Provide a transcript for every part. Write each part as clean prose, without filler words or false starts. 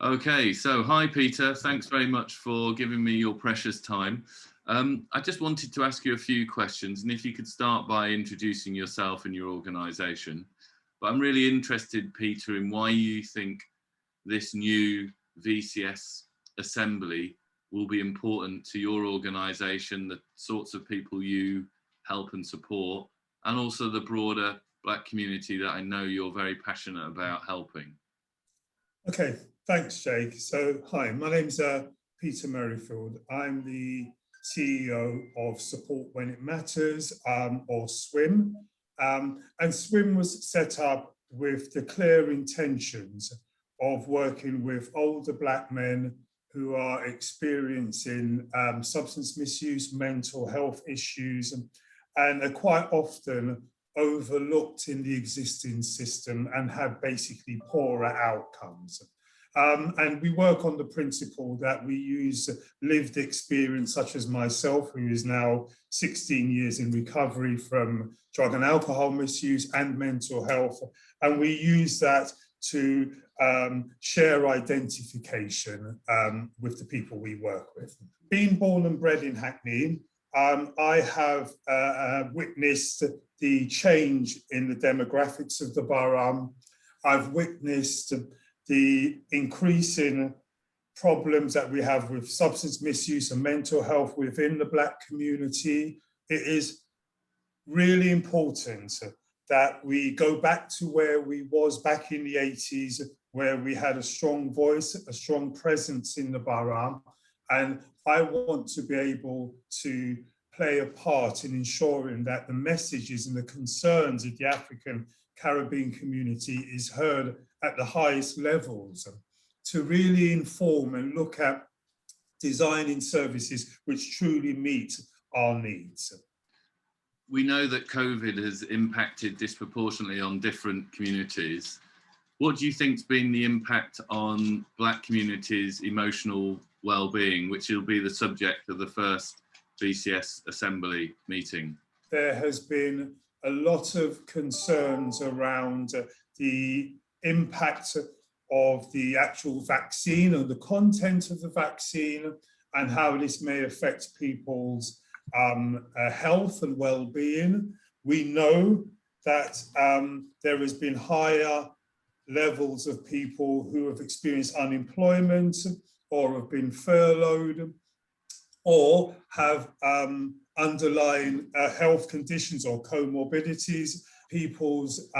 Okay, so hi Peter, thanks very much for giving me your precious time. I just wanted to ask you a few questions, and if you could start by introducing yourself and your organisation. But I'm really interested, Peter, in why you think this new VCS Assembly will be important to your organisation, the sorts of people you help and support, and also the broader Black community that I know you're very passionate about helping. Okay, thanks, Jake. So, hi, my name's Peter Merrifield. I'm the CEO of Support When It Matters, or SWIM. And SWIM was set up with the clear intentions of working with older Black men who are experiencing substance misuse, mental health issues, and are quite often overlooked in the existing system and have basically poorer outcomes. And we work on the principle that we use lived experience, such as myself, who is now 16 years in recovery from drug and alcohol misuse and mental health. And we use that to share identification with the people we work with. Being born and bred in Hackney, I have witnessed the change in the demographics of the borough. I've witnessed the increasing problems that we have with substance misuse and mental health within the Black community. It is really important that we go back to where we was back in the 80s, where we had a strong voice, a strong presence in the borough. And I want to be able to play a part in ensuring that the messages and the concerns of the African Caribbean community is heard at the highest levels, to really inform and look at designing services which truly meet our needs. We know that COVID has impacted disproportionately on different communities. What do you think's been the impact on Black communities' emotional well-being, which will be the subject of the first VCS Assembly meeting? There has been a lot of concerns around the impact of the actual vaccine and the content of the vaccine and how this may affect people's health and well-being. We know that there has been higher levels of people who have experienced unemployment or have been furloughed or have underlying health conditions or comorbidities. People's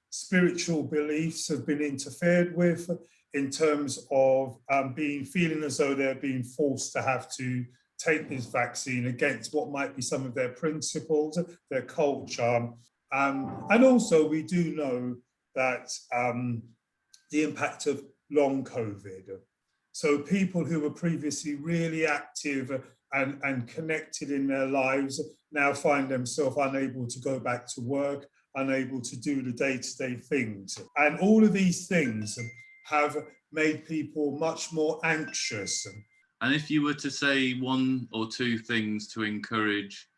spiritual beliefs have been interfered with in terms of feeling as though they're being forced to have to take this vaccine against what might be some of their principles, their culture. And also we do know that the impact of long COVID. So people who were previously really active and connected in their lives now find themselves unable to go back to work, unable to do the day-to-day things. And all of these things have made people much more anxious. And if you were to say one or two things to encourage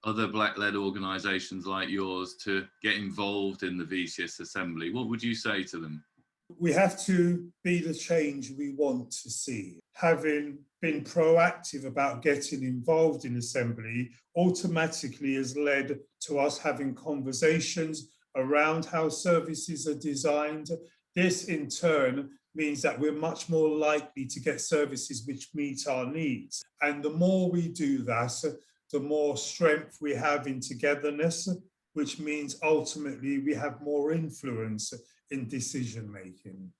other Black-led organisations like yours to get involved in the VCS Assembly, what would you say to them? We have to be the change we want to see. Having been proactive about getting involved in Assembly automatically has led to us having conversations around how services are designed. This in turn means that we're much more likely to get services which meet our needs. And the more we do that, the more strength we have in togetherness, which means ultimately we have more influence in decision making.